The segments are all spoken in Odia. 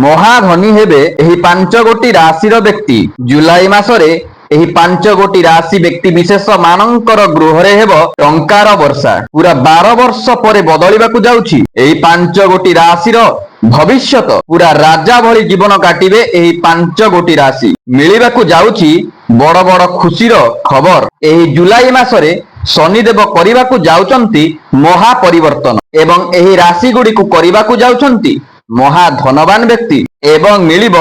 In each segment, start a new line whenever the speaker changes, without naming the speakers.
ମହାଧନୀ ହେବେ ଏହି 5 ଗୋଟି ରାଶିର ବ୍ୟକ୍ତି। ଜୁଲାଇ ମାସରେ ଏହି 5 ଗୋଟି ରାଶି ବ୍ୟକ୍ତି ବିଶେଷ ମାନଙ୍କର ଗୃହରେ ହେବ ଟଙ୍କାର ବର୍ଷା। ପୁରା 12 ବର୍ଷ ପରେ ବଦଳିବାକୁ ଯାଉଛି ଏହି 5 ଗୋଟି ରାଶିର ଭବିଷ୍ୟତ। ପୁରା ରାଜା ଭଳି ଜୀବନ କାଟିବେ ଏହି 5 ଗୋଟି ରାଶି। ମିଳିବାକୁ ଯାଉଛି ବଡ ବଡ ଖୁସିର ଖବର। ଏହି ଜୁଲାଇ ମାସରେ ଶନିଦେବ କରିବାକୁ ଯାଉଛନ୍ତି ମହା ପରିବର୍ତ୍ତନ ଏବଂ ଏହି ରାଶି ଗୁଡିକୁ କରିବାକୁ ଯାଉଛନ୍ତି ମହା ଧନବାନ ବ୍ୟକ୍ତି ଏବଂ ମିଳିବ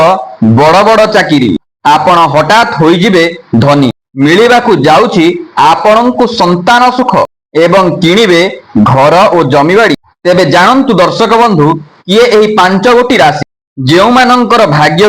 ବଡ ବଡ ଚାକିରି। ଆପଣ ହଠାତ୍ ହୋଇଯିବେ ଧନୀ। ମିଳିବାକୁ ଯାଉଛି ଆପଣଙ୍କୁ ସନ୍ତାନ ସୁଖ ଏବଂ କିଣିବେ ଘର ଓ ଜମିବାଡି। ତେବେ ଜାଣନ୍ତୁ ଦର୍ଶକ ବନ୍ଧୁ, କିଏ ଏହି 5 ଗୋଟି ରାଶି ଯେଉଁମାନଙ୍କର ଭାଗ୍ୟ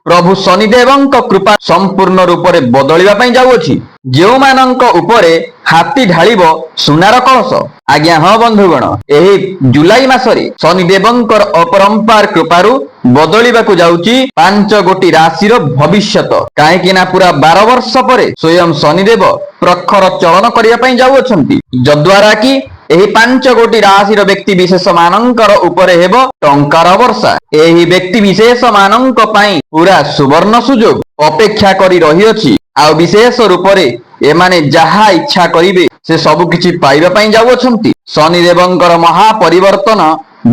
ପ୍ରଭୁ ଶନିଦେବଙ୍କ କୃପା ସମ୍ପୂର୍ଣ୍ଣ ରୂପରେ ବଦଳିବା ପାଇଁ ଯାଉଅଛି, ଯେଉଁମାନଙ୍କ ଉପରେ ହାତୀ ଢାଳିବ ସୁନାର କଳସ। ଆଜ୍ଞା ହଁ ବନ୍ଧୁଗଣ, ଏହି ଜୁଲାଇ ମାସରେ ଶନିଦେବଙ୍କର ଅପରମ୍ପାର କୃପାରୁ ବଦଳିବାକୁ ଯାଉଛି 5 ଗୋଟି ରାଶିର ଭବିଷ୍ୟତ। କାହିଁକି ନା ପୁରା 12 ବର୍ଷ ପରେ ସ୍ୱୟଂ ଶନିଦେବ ପ୍ରଖର ଚଳନ କରିବା ପାଇଁ ଯାଉଅଛନ୍ତି, ଯଦ୍ୱାରା କି ଏହି 5 ଗୋଟି ରାଶିର ବ୍ୟକ୍ତି ବିଶେଷ ମାନଙ୍କର ଉପରେ ହେବ ଟଙ୍କାର ବର୍ଷା। ଏହି ବ୍ୟକ୍ତି ବିଶେଷ ମାନଙ୍କ ପାଇଁ ପୁରା ସୁବର୍ଣ୍ଣ ସୁଯୋଗ ଅପେକ୍ଷା କରି ରହିଅଛି। ଆଉ ବିଶେଷ ରୂପରେ ଏମାନେ ଯାହା ଇଚ୍ଛା କରିବେ ସେ ସବୁ କିଛି ପାଇବା ପାଇଁ ଯାଉଅଛନ୍ତି। ଶନିଦେବଙ୍କର ମହା ପରିବର୍ତ୍ତନ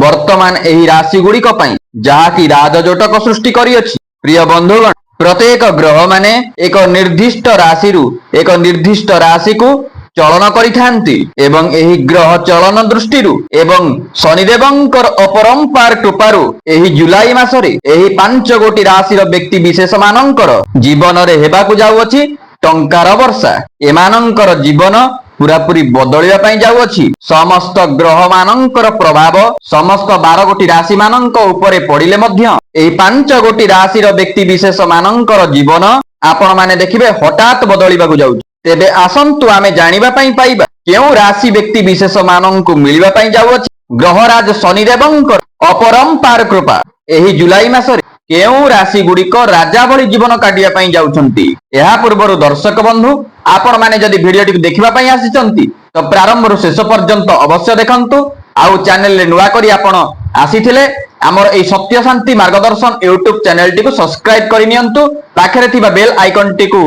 ବର୍ତ୍ତମାନ ଏହି ରାଶି ଗୁଡିକ ପାଇଁ, ଯାହାକି ରାଜଜୋଟକ ସୃଷ୍ଟି କରିଅଛି। ପ୍ରିୟ ବନ୍ଧୁଗଣ, ପ୍ରତ୍ୟେକ ଗ୍ରହ ମାନେ ଏକ ନିର୍ଦ୍ଦିଷ୍ଟ ରାଶିରୁ ଏକ ନିର୍ଦ୍ଦିଷ୍ଟ ରାଶିକୁ ଚଳନ କରିଥାନ୍ତି ଏବଂ ଏହି ଗ୍ରହ ଚଳନ ଦୃଷ୍ଟିରୁ ଏବଂ ଶନିଦେବଙ୍କର ଅପରମ୍ପାର କୃପାରୁ ଏହି ଜୁଲାଇ ମାସରେ ଏହି 5 ଗୋଟି ରାଶିର ବ୍ୟକ୍ତି ବିଶେଷ ମାନଙ୍କର ଜୀବନରେ ହେବାକୁ ଯାଉଅଛି ଟଙ୍କାର ବର୍ଷା। ଏମାନଙ୍କର ଜୀବନ ପୁରାପୁରି ବଦଳିବା ପାଇଁ ଯାଉଅଛି। ସମସ୍ତ ଗ୍ରହ ମାନଙ୍କର ପ୍ରଭାବ ସମସ୍ତ 12 ଗୋଟି ରାଶି ମାନଙ୍କ ଉପରେ ପଡିଲେ ମଧ୍ୟ ଏହି 5 ଗୋଟି ରାଶିର ବ୍ୟକ୍ତି ବିଶେଷ ମାନଙ୍କର ଜୀବନ ଆପଣ ମାନେ ଦେଖିବେ ହଠାତ୍ ବଦଳିବାକୁ ଯାଉଛି। ତେବେ ଆସନ୍ତୁ ଆମେ ଜାଣିବା ପାଇଁ ପାଇବା କେଉଁ ରାଶି ବ୍ୟକ୍ତି ବିଶେଷ ମାନଙ୍କୁ ମିଳିବା ପାଇଁ ଯାଉଅଛି ଗ୍ରହରାଜ ଶନିଦେବଙ୍କର ଅପରମ୍ପାର କୃପା। ଏହି ଜୁଲାଇ ମାସରେ କେଉଁ ରାଶି ଗୁଡିକ ରାଜା ଭଳି ଜୀବନ କାଟିବା ପାଇଁ ଯାଉଛନ୍ତି। ଏହା ପୂର୍ବରୁ ଦର୍ଶକ ବନ୍ଧୁ, ଆପଣ ମାନେ ଯଦି ଭିଡିଓଟିକୁ ଦେଖିବା ପାଇଁ ଆସିଛନ୍ତି ତ ପ୍ରାରମ୍ଭରୁ ଶେଷ ପର୍ଯ୍ୟନ୍ତ ଅବଶ୍ୟ ଦେଖନ୍ତୁ। ଆଉ ଚ୍ୟାନେଲରେ ନୂଆ କରି ଆପଣ ଆସିଥିଲେ ଆମର ଏହି ସତ୍ୟ ଶାନ୍ତି ମାର୍ଗଦର୍ଶନ ୟୁଟ୍ୟୁବ ଚ୍ୟାନେଲଟିକୁ ସବସ୍କ୍ରାଇବ କରି ନିଅନ୍ତୁ। ପାଖରେ ଥିବା ବେଲ ଆଇକନଟିକୁ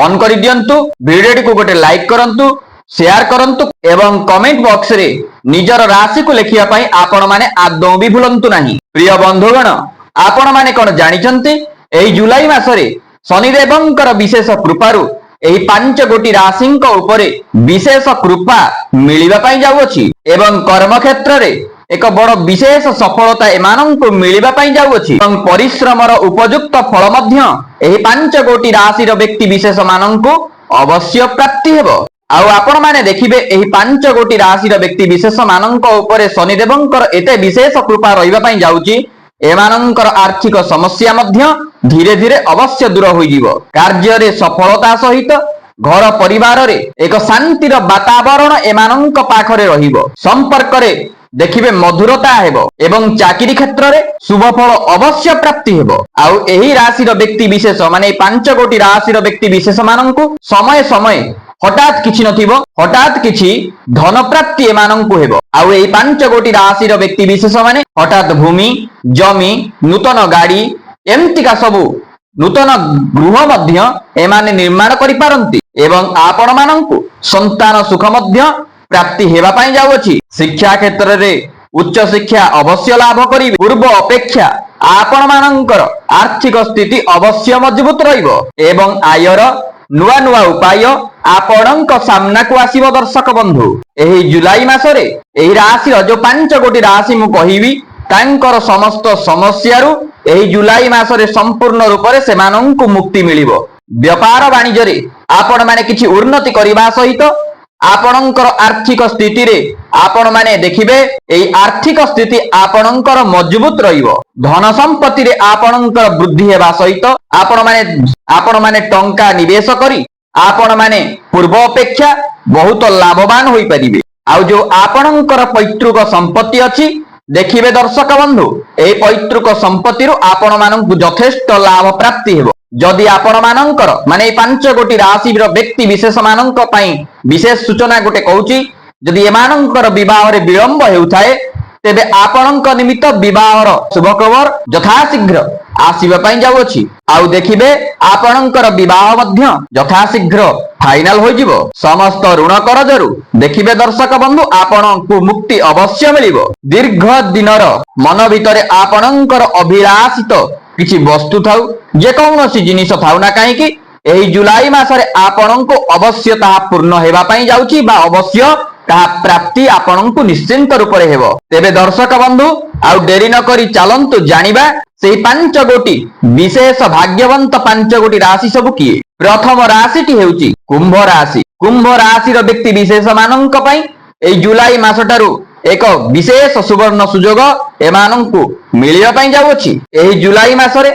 ଅନ୍ କରି ଦିଅନ୍ତୁ। ଭିଡିଓଟିକୁ ଗୋଟେ ଲାଇକ୍ କରନ୍ତୁ, ସେୟାର କରନ୍ତୁ ଏବଂ କମେଣ୍ଟ ବକ୍ସରେ ନିଜର ରାଶିକୁ ଲେଖିବା ପାଇଁ ଆପଣ ମାନେ ଆଦୌ ବି ଭୁଲନ୍ତୁ ନାହିଁ। ପ୍ରିୟ ବନ୍ଧୁଗଣ, ଆପଣ ମାନେ କଣ ଜାଣିଛନ୍ତି ଏହି ଜୁଲାଇ ମାସରେ ଶନିଦେବଙ୍କର ବିଶେଷ କୃପାରୁ ଏହି 5 ଗୋଟି ରାଶିଙ୍କ ଉପରେ ବିଶେଷ କୃପା ମିଳିବା ପାଇଁ ଯାଉଅଛି ଏବଂ କର୍ମକ୍ଷେତ୍ରରେ ଏକ ବଡ ବିଶେଷ ସଫଳତା ଏମାନଙ୍କୁ ମିଳିବା ପାଇଁ ଯାଉଅଛି ଏବଂ ପରିଶ୍ରମର ଉପଯୁକ୍ତ ଫଳ ମଧ୍ୟ ଏହି 5 ଗୋଟି ରାଶିର ବ୍ୟକ୍ତି ବିଶେଷ ମାନଙ୍କୁ ଅବଶ୍ୟ ପ୍ରାପ୍ତି ହେବ। ଆଉ ଆପଣ ମାନେ ଦେଖିବେ ଏହି 5 ଗୋଟି ରାଶିର ବ୍ୟକ୍ତି ବିଶେଷ ମାନଙ୍କ ଉପରେ ଶନିଦେବଙ୍କର ଏତେ ବିଶେଷ କୃପା ରହିବା ପାଇଁ ଯାଉଛି, ଏମାନଙ୍କର ଆର୍ଥିକ ସମସ୍ୟା ମଧ୍ୟ ଧୀରେ ଧୀରେ ଅବଶ୍ୟ ଦୂର ହୋଇଯିବ। କାର୍ଯ୍ୟରେ ସଫଳତା ସହିତ ଘର ପରିବାରରେ ଏକ ଶାନ୍ତିର ବାତାବରଣ ଏମାନଙ୍କ ପାଖରେ ରହିବ। ସମ୍ପର୍କରେ ଦେଖିବେ ମଧୁରତା ହେବ ଏବଂ ଚାକିରି କ୍ଷେତ୍ରରେ ଶୁଭଫଳ ଅବଶ୍ୟ ପ୍ରାପ୍ତି ହେବ। ଆଉ ଏହି ରାଶିର ବ୍ୟକ୍ତି ବିଶେଷ ମାନେ ଏହି 5 ଗୋଟି ରାଶିର ବ୍ୟକ୍ତି ବିଶେଷ ମାନଙ୍କୁ ସମୟ ସମୟ ହଠାତ୍ କିଛି ନଥିବ, ହଠାତ୍ କିଛି ଧନ ପ୍ରାପ୍ତି ଏମାନଙ୍କୁ ହେବ। ଆଉ ଏହି 5 ଗୋଟି ରାଶିର ବ୍ୟକ୍ତି ବିଶେଷ ମାନେ ହଠାତ୍ ଭୂମି, ଜମି, ନୂତନ ଗାଡି ଏମିତିକା ସବୁ ନୂତନ ଗୃହ ମଧ୍ୟ ଏମାନେ ନିର୍ମାଣ କରିପାରନ୍ତି ଏବଂ ଆପଣ ମାନଙ୍କୁ ସନ୍ତାନ ସୁଖ ମଧ୍ୟ ପ୍ରାପ୍ତି ହେବା ପାଇଁ ଯାଉଅଛି। ଶିକ୍ଷା କ୍ଷେତ୍ରରେ ଉଚ୍ଚ ଶିକ୍ଷା ଅବଶ୍ୟ ଲାଭ କରିବେ। ପୂର୍ବ ଅପେକ୍ଷା ଆପଣ ମାନଙ୍କର ଆର୍ଥିକ ସ୍ଥିତି ଅବଶ୍ୟ ମଜବୁତ ରହିବ ଏବଂ ଆୟର ନୂଆ ନୂଆ ଉପାୟ ଆପଣଙ୍କ ସାମ୍ନାକୁ ଆସିବ। ଦର୍ଶକ ବନ୍ଧୁ, ଏହି ଜୁଲାଇ ମାସରେ ଏହି ରାଶିର ଯୋଉ 5 ଗୋଟି ରାଶି ମୁଁ କହିବି ତାଙ୍କର ସମସ୍ତ ସମସ୍ୟାରୁ ଏହି ଜୁଲାଇ ମାସରେ ସମ୍ପୂର୍ଣ୍ଣ ରୂପରେ ସେମାନଙ୍କୁ ମୁକ୍ତି ମିଳିବ। ବେପାର ବାଣିଜ୍ୟରେ ଆପଣ ମାନେ କିଛି ଉନ୍ନତି କରିବା ସହିତ ଆପଣଙ୍କର ଆର୍ଥିକ ସ୍ଥିତିରେ ଆପଣ ମାନେ ଦେଖିବେ ଏହି ଆର୍ଥିକ ସ୍ଥିତି ଆପଣଙ୍କର ମଜବୁତ ରହିବ। ଧନ ସମ୍ପତ୍ତିରେ ଆପଣଙ୍କର ବୃଦ୍ଧି ହେବା ସହିତ ଆପଣ ମାନେ ଟଙ୍କା ନିବେଶ କରି ଆପଣ ମାନେ ପୂର୍ବ ଅପେକ୍ଷା ବହୁତ ଲାଭବାନ ହୋଇପାରିବେ। ଆଉ ଯୋଉ ଆପଣଙ୍କର ପୈତୃକ ସମ୍ପତ୍ତି ଅଛି ଦେଖିବେ ଦର୍ଶକ ବନ୍ଧୁ, ଏହି ପୈତୃକ ସମ୍ପତ୍ତିରୁ ଆପଣ ମାନଙ୍କୁ ଯଥେଷ୍ଟ ଲାଭ ପ୍ରାପ୍ତି ହେବ। ଯଦି ଆପଣ ମାନଙ୍କର ମାନେ ଏହି 5 ଗୋଟି ରାଶିର ବ୍ୟକ୍ତି ବିଶେଷ ମାନଙ୍କ ପାଇଁ ବିଶେଷ ସୂଚନା ଗୋଟେ କହୁଛି, ଯଦି ଏମାନଙ୍କର ବିବାହରେ ବିଳମ୍ବ ହେଉଥାଏ ତେବେ ଆପଣଙ୍କ ନିମିତ୍ତ ବିବାହର ଶୁଭ ଖବର ଯଥାଶୀଘ୍ର ଆସିବା ପାଇଁ ଯାଉଅଛି। ଆଉ ଦେଖିବେ ଆପଣଙ୍କର ବିବାହ ମଧ୍ୟ ଯଥାଶୀଘ୍ର ଫାଇନାଲ ହୋଇଯିବ। ସମସ୍ତ ଋଣ କରଜରୁ ଦେଖିବେ ଦର୍ଶକ ବନ୍ଧୁ ଆପଣଙ୍କୁ ମୁକ୍ତି ଅବଶ୍ୟ ମିଳିବ। ଦୀର୍ଘ ଦିନର ମନ ଭିତରେ ଆପଣଙ୍କର ଅଭିଳାଷିତ କିଛି ବସ୍ତୁ ଥାଉ, ଯେକୌଣସି ଜିନିଷ ଥାଉ ନା କାହିଁକି, ଏହି ଜୁଲାଇ ମାସରେ ଆପଣଙ୍କୁ ଅବଶ୍ୟ ତାହା ପୂର୍ଣ୍ଣ ହେବା ପାଇଁ ଯାଉଛି ବା ଅବଶ୍ୟ ତାହା ପ୍ରାପ୍ତି ଆପଣଙ୍କୁ ନିଶ୍ଚିନ୍ତ ରୂପରେ ହେବ। ତେବେ ଦର୍ଶକ ବନ୍ଧୁ ଆଉ ଡେରି ନ କରି ଚାଲନ୍ତୁ ଜାଣିବା ସେହି 5 ଗୋଟି ବିଶେଷ ଭାଗ୍ୟବନ୍ତ 5 ଗୋଟି ରାଶି ସବୁ କିଏ। ପ୍ରଥମ ରାଶିଟି ହେଉଛି କୁମ୍ଭ ରାଶି। କୁମ୍ଭ ରାଶିର ବ୍ୟକ୍ତି ବିଶେଷ ମାନଙ୍କ ପାଇଁ ଏହି ଜୁଲାଇ ମାସଠାରୁ ଏକ ବିଶେଷ ସୁବର୍ଣ୍ଣ ସୁଯୋଗ ଏମାନଙ୍କୁ ମିଳିବା ପାଇଁ ଯାଉଅଛି। ଏହି ଜୁଲାଇ ମାସରେ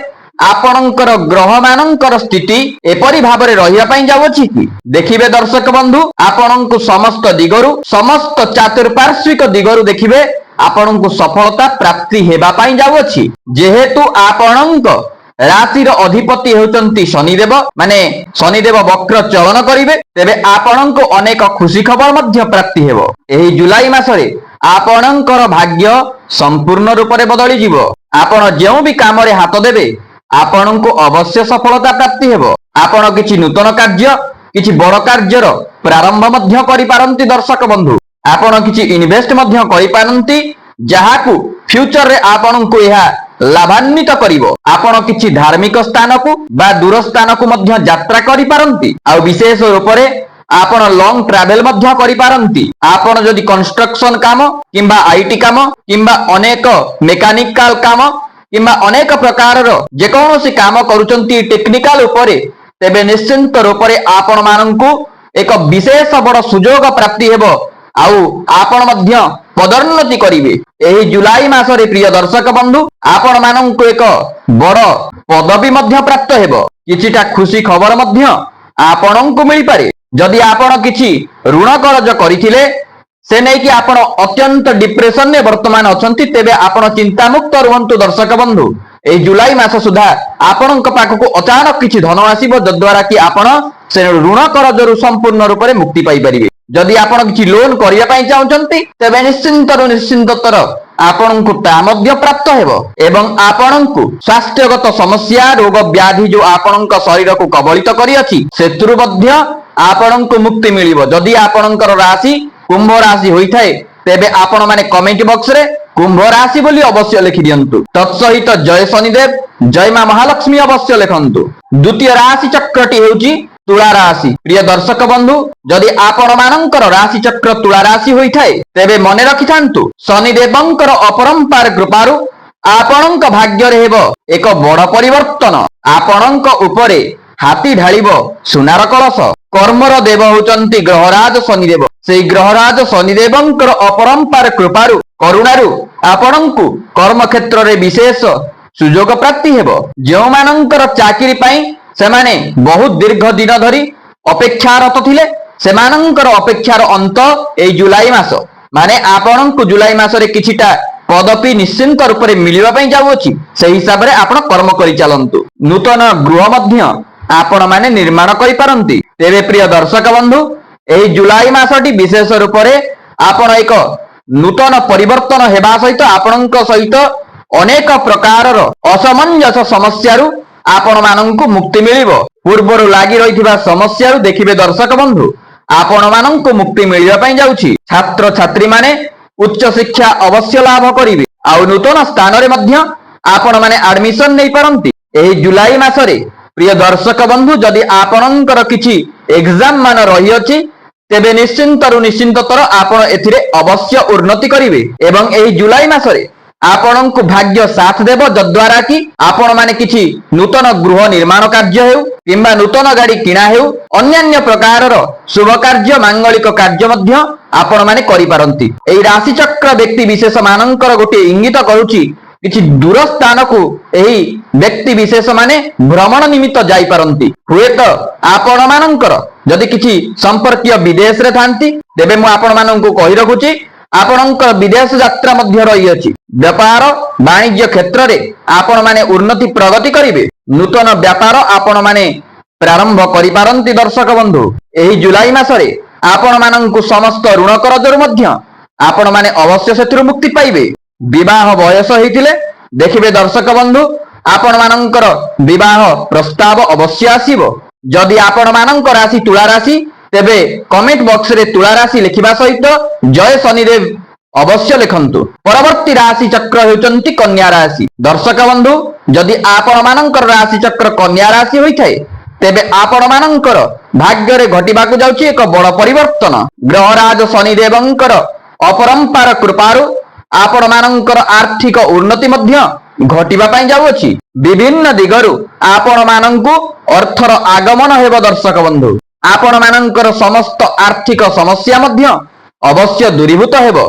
ଆପଣଙ୍କର ଗ୍ରହ ମାନଙ୍କର ସ୍ଥିତି ଏପରି ଭାବରେ ରହିବା ପାଇଁ ଯାଉଅଛି କି ଦେଖିବେ ଦର୍ଶକ ବନ୍ଧୁ ଆପଣଙ୍କୁ ସମସ୍ତ ଦିଗରୁ ସମସ୍ତ ଚାତୁର୍ପାର୍ଶ୍ବିକ ଦିଗରୁ ଦେଖିବେ ଆପଣଙ୍କୁ ସଫଳତା ପ୍ରାପ୍ତି ହେବା ପାଇଁ ଯାଉଅଛି। ଯେହେତୁ ଆପଣଙ୍କ ରାଶିର ଅଧିପତି ହେଉଛନ୍ତି ଶନିଦେବ, ମାନେ ଶନିଦେବ ବକ୍ର ଚଳନ କରିବେ, ତେବେ ଆପଣଙ୍କୁ ଅନେକ ଖୁସି ଖବର ମଧ୍ୟ ପ୍ରାପ୍ତି ହେବ। ଏହି ଜୁଲାଇ ମାସରେ ଆପଣଙ୍କର ଭାଗ୍ୟ ସମ୍ପୂର୍ଣ୍ଣ ରୂପରେ ବଦଳିଯିବ। ଆପଣ ଯେଉଁ ବି କାମରେ ହାତ ଦେବେ ଆପଣଙ୍କୁ ଅବଶ୍ୟ ସଫଳତା ପ୍ରାପ୍ତି ହେବ। ଆପଣ କିଛି ନୂତନ କାର୍ଯ୍ୟ, କିଛି ବଡ କାର୍ଯ୍ୟର ପ୍ରାରମ୍ଭ ମଧ୍ୟ କରିପାରନ୍ତି ଦର୍ଶକ ବନ୍ଧୁ। ଆପଣ କିଛି ଇନଭେଷ୍ଟ ମଧ୍ୟ କରିପାରନ୍ତି, ଯାହାକୁ ଫ୍ୟୁଚରରେ ଆପଣଙ୍କୁ ଏହା ଲାଭାନ୍ବିତ କରିବ। ଆପଣ କିଛି ଧାର୍ମିକ ସ୍ଥାନକୁ ବା ଦୂର ସ୍ଥାନକୁ ମଧ୍ୟ ଯାତ୍ରା କରିପାରନ୍ତି। ଆଉ ବିଶେଷ ରୂପରେ ଆପଣ ଲଙ୍ଗ ଟ୍ରାଭେଲ ମଧ୍ୟ କରିପାରନ୍ତି। ଆପଣ ଯଦି କନଷ୍ଟ୍ରକ୍ସନ କାମ କିମ୍ବା ଆଇଟି କାମ କିମ୍ବା ଅନେକ ମେକାନିକାଲ କାମ କିମ୍ବା ଅନେକ ପ୍ରକାରର ଯେକୌଣସି କାମ କରୁଛନ୍ତି ଟେକ୍ନିକାଲ ଉପରେ, ତେବେ ନିଶ୍ଚିନ୍ତ ରୂପରେ ଆପଣ ମାନଙ୍କୁ ଏକ ବିଶେଷ ବଡ ସୁଯୋଗ ପ୍ରାପ୍ତି ହେବ। ଆଉ ଆପଣ ମଧ୍ୟ ପଦୋନ୍ନତି କରିବେ। ଏହି ଜୁଲାଇ ମାସରେ ପ୍ରିୟ ଦର୍ଶକ ବନ୍ଧୁ ଆପଣ ମାନଙ୍କୁ ଏକ ବଡ ପଦବୀ ମଧ୍ୟ ପ୍ରାପ୍ତ ହେବ। କିଛିଟା ଖୁସି ଖବର ମଧ୍ୟ ଆପଣଙ୍କୁ ମିଳିପାରେ। ଯଦି ଆପଣ କିଛି ଋଣ କରଜ କରିଥିଲେ ସେ ନେଇକି ଆପଣ ଅତ୍ୟନ୍ତ ଡିପ୍ରେସନରେ ବର୍ତ୍ତମାନ ଅଛନ୍ତି, ତେବେ ଆପଣ ଚିନ୍ତାମୁକ୍ତ ରୁହନ୍ତୁ ଦର୍ଶକ ବନ୍ଧୁ। ଏହି ଜୁଲାଇ ମାସ ସୁଦ୍ଧା ଆପଣଙ୍କ ପାଖକୁ ଅଚାନକ କିଛି ଧନ ଆସିବ, ଯଦ୍ୱାରା କି ଆପଣ ସେ ଋଣ କରଜରୁ ସମ୍ପୂର୍ଣ୍ଣ ରୂପରେ ମୁକ୍ତି ପାଇପାରିବେ। ଯଦି ଆପଣ କିଛି ଲୋନ କରିବା ପାଇଁ ଚାହୁଁଛନ୍ତି ତେବେ ନିଶ୍ଚିନ୍ତର ଆପଣଙ୍କୁ ତାହା ମଧ୍ୟ ପ୍ରାପ୍ତ ହେବ ଏବଂ ଆପଣଙ୍କୁ ସ୍ୱାସ୍ଥ୍ୟଗତ ସମସ୍ୟା, ରୋଗ ବ୍ୟାଧି ଯୋଉ ଆପଣଙ୍କ ଶରୀରକୁ କବଳିତ କରିଅଛି ସେଥିରୁ ମଧ୍ୟ ଆପଣଙ୍କୁ ମୁକ୍ତି ମିଳିବ। ଯଦି ଆପଣଙ୍କର ରାଶି କୁମ୍ଭ ରାଶି ହୋଇଥାଏ ତେବେ ଆପଣ ମାନେ କମେଣ୍ଟ ବକ୍ସରେ କୁମ୍ଭ ରାଶି ବୋଲି ଅବଶ୍ୟ ଲେଖି ଦିଅନ୍ତୁ। ତତ୍ସହିତ ଜୟ ଶନିଦେବ, ଜୟ ମା ମହାଲକ୍ଷ୍ମୀ ଅବଶ୍ୟ ଲେଖନ୍ତୁ। ଦ୍ୱିତୀୟ ରାଶି ଚକ୍ରଟି ହେଉଛି ତୁଳା ରାଶି। ପ୍ରିୟ ଦର୍ଶକ ବନ୍ଧୁ ଯଦି ଆପଣ ମାନଙ୍କର ରାଶି ଚକ୍ର ତୁଳା ରାଶି ହୋଇଥାଏ ତେବେ ମନେ ରଖିଥାନ୍ତୁ ଶନିଦେବଙ୍କର ଅପରମ୍ପାର କୃପାରୁ ଆପଣଙ୍କ ଭାଗ୍ୟରେ ହେବ ଏକ ବଡ ପରିବର୍ତ୍ତନ। ଆପଣଙ୍କ ଉପରେ ହାତୀ ଢାଳିବ ସୁନାର କଳସ। କର୍ମର ଦେବ ହେଉଛନ୍ତି ଗ୍ରହରାଜ ଶନିଦେବ। ସେଇ ଗ୍ରହରାଜ ଶନିଦେବଙ୍କର ଅପରମ୍ପାର କୃପାରୁ କରୁଣାରୁ ଆପଣଙ୍କୁ କର୍ମକ୍ଷେତ୍ରରେ ବିଶେଷ ସୁଯୋଗ ପ୍ରାପ୍ତି ହେବ। ଯେଉଁମାନଙ୍କର ଚାକିରି ପାଇଁ ସେମାନେ ବହୁତ ଦୀର୍ଘ ଦିନ ଧରି ଅପେକ୍ଷାରତ ଥିଲେ ସେମାନଙ୍କର ଅପେକ୍ଷାର ଅନ୍ତ ଏହି ଜୁଲାଇ ମାସ, ମାନେ ଆପଣଙ୍କୁ ଜୁଲାଇ ମାସରେ କିଛିଟା ପଦବୀ ନିଶ୍ଚିନ୍ତ ରୂପରେ ମିଳିବା ପାଇଁ ଯାଉଅଛି। ସେହି ହିସାବରେ ଆପଣ କର୍ମ କରିଚାଲନ୍ତୁ। ନୂତନ ଗୃହ ମଧ୍ୟ ଆପଣ ମାନେ ନିର୍ମାଣ କରିପାରନ୍ତି। ତେବେ ପ୍ରିୟ ଦର୍ଶକ ବନ୍ଧୁ ଏହି ଜୁଲାଇ ମାସଟି ବିଶେଷ ରୂପରେ ଆପଣ ଏକ ନୂତନ ପରିବର୍ତ୍ତନ ହେବା ସହିତ ଆପଣଙ୍କ ସହିତ ଅନେକ ପ୍ରକାରର ଅସମଞ୍ଜସ ସମସ୍ୟାରୁ ଆପଣ ମାନଙ୍କୁ ମୁକ୍ତି ମିଳିବ। ପୂର୍ବରୁ ଲାଗି ରହିଥିବା ସମସ୍ୟାରୁ ଦେଖିବେ ଦର୍ଶକ ବନ୍ଧୁ ଆପଣ ମାନଙ୍କୁ ମୁକ୍ତି ମିଳିବା ପାଇଁ ଯାଉଛି। ଛାତ୍ରଛାତ୍ରୀ ମାନେ ଉଚ୍ଚ ଶିକ୍ଷା ଅବଶ୍ୟ ଲାଭ କରିବେ। ଆଉ ନୂତନ ସ୍ଥାନରେ ମଧ୍ୟ ଆପଣ ମାନେ ଆଡମିସନ ନେଇପାରନ୍ତି। ଏହି ଜୁଲାଇ ମାସରେ ପ୍ରିୟ ଦର୍ଶକ ବନ୍ଧୁ ଯଦି ଆପଣଙ୍କର କିଛି ଏକ୍ସାମ ମାନ ରହିଅଛି ତେବେ ନିଶ୍ଚିନ୍ତର ଆପଣ ଏଥିରେ ଅବଶ୍ୟ ଉନ୍ନତି କରିବେ ଏବଂ ଏହି ଜୁଲାଇ ମାସରେ ଆପଣଙ୍କୁ ଭାଗ୍ୟ ସାଥ ଦେବ, ଯଦ୍ୱାରା କି ଆପଣ ମାନେ କିଛି ନୂତନ ଗୃହ ନିର୍ମାଣ କାର୍ଯ୍ୟ ହେଉ କିମ୍ବା ନୂତନ ଗାଡି କିଣା ହେଉ, ଅନ୍ୟାନ୍ୟ ପ୍ରକାରର ଶୁଭ କାର୍ଯ୍ୟ ମାଙ୍ଗଳିକ କାର୍ଯ୍ୟ ମଧ୍ୟ ଆପଣ ମାନେ କରିପାରନ୍ତି। ଏହି ରାଶି ଚକ୍ର ବ୍ୟକ୍ତି ବିଶେଷ ମାନଙ୍କର ଗୋଟିଏ ଇଙ୍ଗିତ କରୁଛି କିଛି ଦୂର ସ୍ଥାନକୁ ଏହି ବ୍ୟକ୍ତି ବିଶେଷ ମାନେ ଭ୍ରମଣ ନିମିତ୍ତ ଯାଇପାରନ୍ତି। ହୁଏତ ଆପଣ ମାନଙ୍କର ଯଦି କିଛି ସମ୍ପର୍କୀୟ ବିଦେଶରେ ଥାନ୍ତି ତେବେ ମୁଁ ଆପଣ ମାନଙ୍କୁ କହି ରଖୁଛି ଆପଣଙ୍କର ବିଦେଶ ଯାତ୍ରା ମଧ୍ୟ ରହିଅଛି। ବେପାର ବାଣିଜ୍ୟ କ୍ଷେତ୍ରରେ ଆପଣ ମାନେ ଉନ୍ନତି ପ୍ରଗତି କରିବେ। ନୂତନ ବ୍ୟାପାର ଆପଣ ମାନେ ପ୍ରାରମ୍ଭ କରିପାରନ୍ତି। ଦର୍ଶକ ବନ୍ଧୁ ଏହି ଜୁଲାଇ ମାସରେ ଆପଣ ମାନଙ୍କୁ ସମସ୍ତ ଋଣ କରଜରୁ ମଧ୍ୟ आपण माने अवश्य सेतुरु मुक्ति पाइबे। विवाह बयस होइतिले देखिबे दर्शक बंधु आपण मानकर विवाह प्रस्ताव अवश्य आसीबो। जदि आपण मानकर राशि तुला राशि तेबे कमेंट बॉक्स रे तुला राशि लिखिबा सहित जय शनिदेव अवश्य लिखंतु। परवर्ती राशि चक्र हेउचंती कन्या राशि। दर्शक बंधु जदि आपण मानकर राशि चक्र कन्या राशि होइथाय तेबे आपण मानकर भाग्य रे घटिबाकु जाउची एक बड़ परिवर्तन। ग्रहराज शनिदेवंकर अपरंपार कृपारु आपण मानकर आर्थिक उन्नति मध्य घटिबा पई जाउची। विभिन्न दिगरु आपण मानंकु अर्थर आगमन हेबो। दर्शक बंधु आपण मानकर समस्त आर्थिक समस्या मध्य अवश्य दूरीभूत हेबो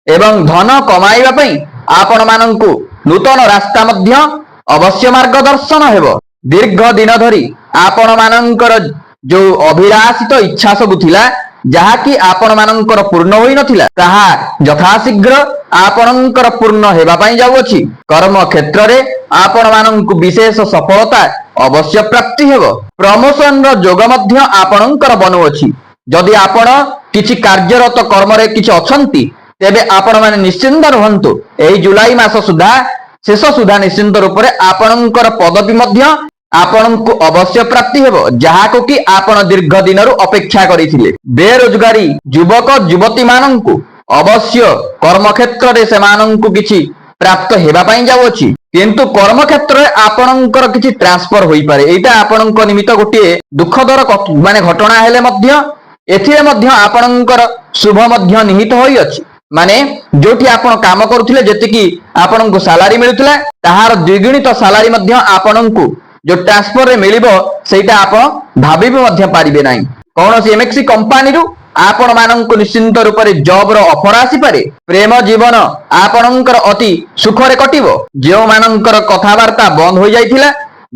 एवं धन कमाइबा पई आपण मानंकु नूतन रास्ता मध्य अवश्य मार्गदर्शन हेबो। दीर्घ दिन धरी आपण मानकर जो अभिलाषित इच्छा सब थिला जहाकी आपण मानकर पूर्ण होई नथिला ताहा यथाशीघ्र आपणकर पूर्ण हेबा पई जाउछि। कर्म क्षेत्र रे आपण मानंकु विशेष सफलता अवश्य प्राप्ति हेबो। प्रमोशन रो योग मध्य आपणकर बनुछि। जदि आपण किछि कार्यरत कर्म रे किछि अछंती तेबे आपण माने निश्चिंत रहंतु। एही जुलाई मास सुधा शेष सुधा निश्चिंत रूप रे आपणकर पदवी मध्य आपणको अवश्य प्राप्ति हेबो जहाको कि आपण दीर्घ दिनरु अपेक्षा करिथिले। बेरोजगारी युवक युवती मानंकु अवश्य कर्म क्षेत्र रे सेमानंकु किछि प्राप्त हेबा पई जाउछि किंतु कर्म क्षेत्र रे आपणकर किछि ट्रांसफर होई पारे। एटा आपणको निमित्त गोटिए दुखदर माने घटना हेले मध्य एथिरे मध्य आपणकर शुभ मध्य निहित होई अछि। माने जोठी आपण काम करूथिले जेतिकी आपणको सैलरी मिलुथिला ताहार द्विगुणित सैलरी मध्य आपणको जो ट्रांसफर रे मिलिबो सेटा आपण भाबी भी मध्य पारिबे नाही। कोनोसी एमएक्सी कंपनी रु आपण मानंकु निश्चिंत रूप रे जॉब रो ऑफर आसी पारे। प्रेम जीवन आपणकर अति सुख रे कटिबो। जेउ मानंकर कथावार्ता बंद होई जाइथिला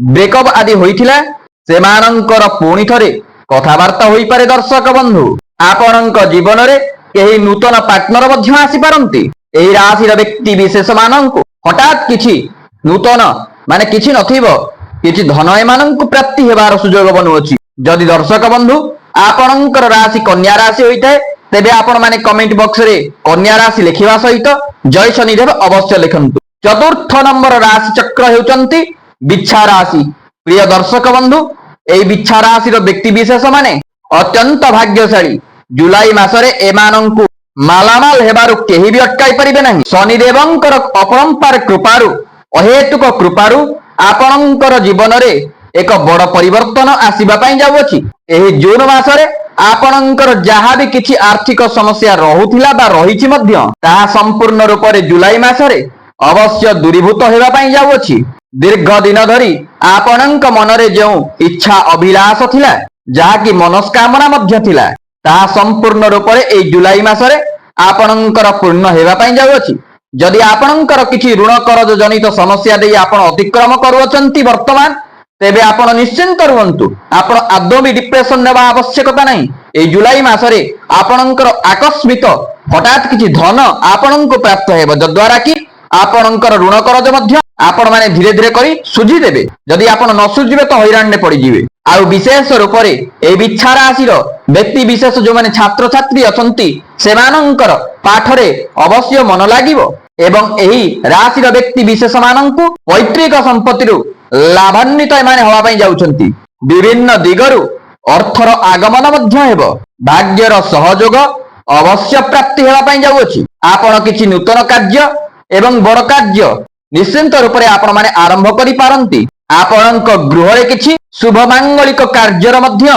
ब्रेकअप आदि होइथिला से मानंकर पुणी थरे कथावार्ता होई पारे। दर्शक बंधु आपणक जीवन रे केही नूतन पार्टनर मध्य आसी पारंती। एही राशि रो व्यक्ति विशेष मानंकु हठात किछि नूतन माने किछि नथिबो किछि धन एमानंकु प्राप्ति हेबार सुयोग बनुछि। जदि दर्शक बंधु आपणकर राशि कन्या राशि होइताय तेबे आपण माने कमेंट बॉक्स रे कन्या राशि लिखिबा सहित जय शनिदेव अवश्य लिखंतु। चतुर्थ नंबर राशि चक्र हेउचंती बिच्छा राशि। प्रिय दर्शक बंधु एई बिच्छा राशि रो व्यक्ति विशेष माने अत्यंत भाग्यशाली। जुलाई मासरे एमानंकु मालामाल हेबारु केही भी अटकाई परिबे नाही। शनिदेवंकर अपरंपार कृपारु अहेतुक कृपारु आपणकर जीवन रे एक बड़ परिवर्तन आसीबा पई जाउछि। एही जून मासरे आपणकर जहा भी किछि आर्थिक समस्या रहुथिला बा रहिछि मध्य ताहा संपूर्ण रूप रे जुलाई मासरे अवश्य दूरीभूत हेबा पई जाउछि। दीर्घ दिन धरी आपणक मन रे जो इच्छा अभिलाष थिला जहा कि मनस्कामना मध्य थिला ताहा संपूर्ण रूप रे एही जुलाई मासरे आपणकर पूर्ण हेबा पई जाउछि। जदि आपणकर किछि ऋण करज जनित समस्या देई आपण अतिक्रम करूछंती वर्तमान तेबे आपण निश्चिंत रहंतु। आपण आदौ भी डिप्रेशन नेबा आवश्यकता नाही। ए जुलाई मासरे आपणकर आकस्मिक हठात किछि धन आपणको प्राप्त हेबो जद्वारा कि आपणकर ऋण करज मध्य आपण माने धीरे धीरे करी सुझी देबे। जदि आपण न सुझिबे तो हैरान ने पड़ी जिवे। आउ विशेष रूप रे ए बिच्छा राशि रो व्यक्ति विशेष जो माने छात्र छात्री अछंती सेमानंकर पाठ रे अवश्य मन लागिबो एवं एही राशि रो व्यक्ति विशेष मानंकु पैतृक संपत्ति रु लाभान्वित माने हवा पई जाउछंती। विभिन्न दिगरु अर्थर आगमन मध्य हेबो। भाग्यर सहयोग अवश्य प्राप्ति हेबा पई जाउछि। आपण किछि नूतन कार्य एवं बड़ कार्य निश्चिंत रूप रे आपण माने आरंभ करि पारंती। आपणक गृह रे किछि शुभ मांगलिक कार्यर मध्य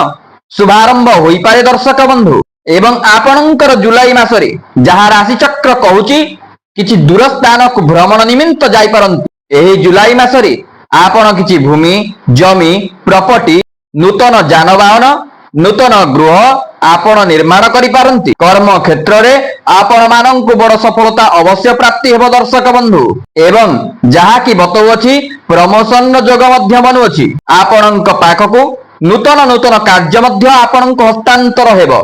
शुभारंभ होई पारे। दर्शक बंधु एवं आपणकर जुलाई मासरे जहा राशि चक्र कहूची किछि दूर स्थान को भ्रमण निमित्त जाई पारंती। एही जुलाई मासरे आपण किछि भूमि जमी प्रॉपर्टी नूतन जानवाहन नूतन गृह आपण निर्माण करि पारंती। कर्म क्षेत्र रे आपण मानंकु बड़ सफलता अवश्य प्राप्ति हेबो। दर्शक बंधु एवं जहा कि बतौछि प्रमोशन योग मध्य बनुछि। आपणक पाखकु नूतन नूतन कार्य मध्य आपणक हस्तांतर हेबो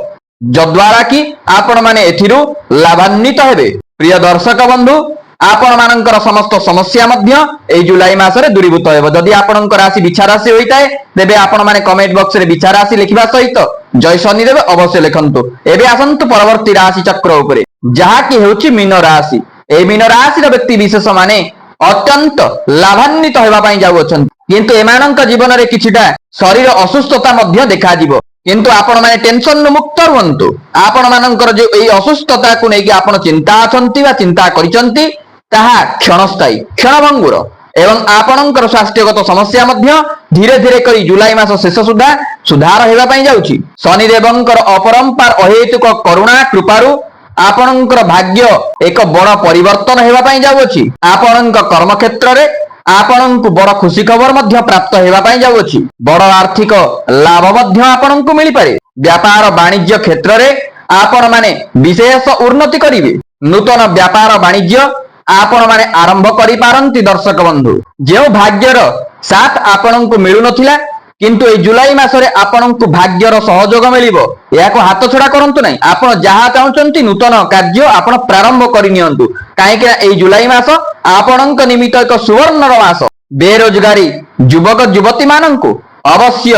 जद्वारा कि आपण माने एथिरु लाभान्वित हेबे। प्रिय दर्शक बंधु आपण मानकर समस्त समस्या मध्य एई जुलाई मासरे दूरीभूत हेबो। जदि आपणकर राशि बिच्छा राशि होइताय तेबे आपण माने कमेंट बॉक्स रे बिच्छा राशि लिखिबा सहित जय शनिदेव अवश्य लिखंतु। एबे आसंतु परवर्ती राशि चक्र उपरे। ଯାହାକି ହେଉଛି ମୀନ ରାଶି। এই ମୀନ ରାଶିର ବ୍ୟକ୍ତି ବିଶେଷ ମାନେ ଅତ୍ୟନ୍ତ ଲାଭାନ୍ୱିତ ହେବା ପାଇଁ ଯାଉଅଛନ୍ତି, କିନ୍ତୁ ଏମାନଙ୍କ ଜୀବନରେ କିଛିଟା ଶରୀର ଅସୁସ୍ଥତା ମଧ୍ୟ ଦେଖାଯିବ। କିନ୍ତୁ ଆପଣମାନେ ଟେନସନରୁ ମୁକ୍ତ ରୁହନ୍ତୁ। ଆପଣମାନଙ୍କର ଯୋଉ ଏଇ ଅସୁସ୍ଥତାକୁ ନେଇକି ଆପଣ ଚିନ୍ତା ଅଛନ୍ତି ବା ଚିନ୍ତା କରିଛନ୍ତି, ତାହା କ୍ଷଣସ୍ଥାୟୀ, କ୍ଷଣଭଙ୍ଗୁର ଏବଂ ଆପଣଙ୍କର ସ୍ୱାସ୍ଥ୍ୟଗତ ସମସ୍ୟା ମଧ୍ୟ ଧୀରେ ଧୀରେ କରି ଜୁଲାଇ ମାସ ଶେଷ ସୁଦ୍ଧା ସୁଧାର ହେବା ପାଇଁ ଯାଉଛି। ଶନିଦେବଙ୍କର ଅପରମ୍ପାର ଅହେତୁକ କରୁଣା କୃପାରୁ ଆପଣଙ୍କର ଭାଗ୍ୟ ଏକ ବଡ଼ ପରିବର୍ତ୍ତନ ହେବା ପାଇଁ ଯାଉଅଛି। ଆପଣଙ୍କ କର୍ମକ୍ଷେତ୍ରରେ ଆପଣଙ୍କୁ ବଡ଼ ଖୁସି ଖବର ମଧ୍ୟ ପ୍ରାପ୍ତ ହେବା ପାଇଁ ଯାଉଅଛି। ବଡ଼ ଆର୍ଥିକ ଲାଭ ମଧ୍ୟ ଆପଣଙ୍କୁ ମିଳିପାରେ। ବ୍ୟାପାର ବାଣିଜ୍ୟ କ୍ଷେତ୍ରରେ ଆପଣମାନେ ବିଶେଷ ଉନ୍ନତି କରିବେ। ନୂତନ ବ୍ୟାପାର ବାଣିଜ୍ୟ ଆପଣମାନେ ଆରମ୍ଭ କରିପାରନ୍ତି। ଦର୍ଶକ ବନ୍ଧୁ, ଯେଉଁ ଭାଗ୍ୟର ସାଥ ଆପଣଙ୍କୁ ମିଳୁନଥିଲା, କିନ୍ତୁ এই ଜୁଲାଇ ମାସରେ ଆପଣଙ୍କୁ ଭାଗ୍ୟର ସହଯୋଗ ମିଳିବ। ଏହାକୁ ହାତଛଡ଼ା କରନ୍ତୁ ନାହିଁ। ଆପଣ ଯାହା ଚାହୁଁଛନ୍ତି ନୂତନ କାର୍ଯ୍ୟ ଆପଣ ପ୍ରାରମ୍ଭ କରିନିଅନ୍ତୁ, କାହିଁକି ନା এই ଜୁଲାଇ ମାସ ଆପଣଙ୍କ ନିମିତ୍ତ ଏକ ସୁବର୍ଣ୍ଣର ମାସ। ବେରୋଜଗାରୀ ଯୁବକ ଯୁବତୀମାନଙ୍କୁ ଅବଶ୍ୟ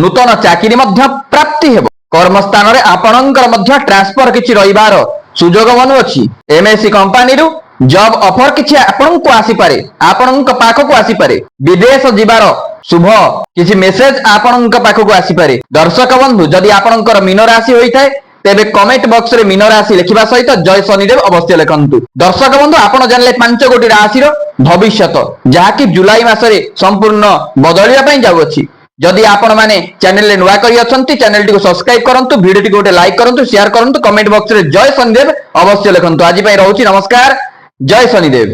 ନୂତନ ଚାକିରି ମଧ୍ୟ ପ୍ରାପ୍ତି ହେବ। କର୍ମସ୍ଥାନରେ ଆପଣଙ୍କର ମଧ୍ୟ ଟ୍ରାନ୍ସଫର କିଛି ରହିବାର ସୁଯୋଗ ବନୁଅଛି। ଏମଏସି କମ୍ପାନୀରୁ ଜବ୍ ଅଫର କିଛି ଆପଣଙ୍କୁ ଆସିପାରେ, ଆପଣଙ୍କ ପାଖକୁ ଆସିପାରେ। ବିଦେଶ ଯିବାର ଶୁଭ କିଛି ମେସେଜ ଆପଣଙ୍କ ପାଖକୁ ଆସିପାରେ। ଦର୍ଶକ ବନ୍ଧୁ, ଯଦି ଆପଣଙ୍କର ମୀନ ରାଶି ହୋଇଥାଏ, ତେବେ କମେଣ୍ଟ ବକ୍ସରେ ମୀନ ରାଶି ଲେଖିବା ସହିତ ଜୟ ଶନିଦେବ ଅବଶ୍ୟ ଲେଖନ୍ତୁ। ଦର୍ଶକ ବନ୍ଧୁ, ଆପଣ ଜାଣିଲେ 5 ଗୋଟି ରାଶିର ଭବିଷ୍ୟତ, ଯାହାକି ଜୁଲାଇ ମାସରେ ସମ୍ପୂର୍ଣ୍ଣ ବଦଳିବା ପାଇଁ ଯାଉଅଛି। ଯଦି ଆପଣମାନେ ଚ୍ୟାନେଲରେ ନୂଆ କରି ଅଛନ୍ତି, ଚ୍ୟାନେଲଟିକୁ ସବସ୍କ୍ରାଇବ କରନ୍ତୁ, ଭିଡିଓଟିକୁ ଗୋଟେ ଲାଇକ୍ କରନ୍ତୁ, ସେୟାର କରନ୍ତୁ, କମେଣ୍ଟ ବକ୍ସରେ ଜୟ ଶନିଦେବ ଅବଶ୍ୟ ଲେଖନ୍ତୁ। ଆଜି ପାଇଁ ରହୁଛି, ନମସ୍କାର, ଜୟ ଶନିଦେବ।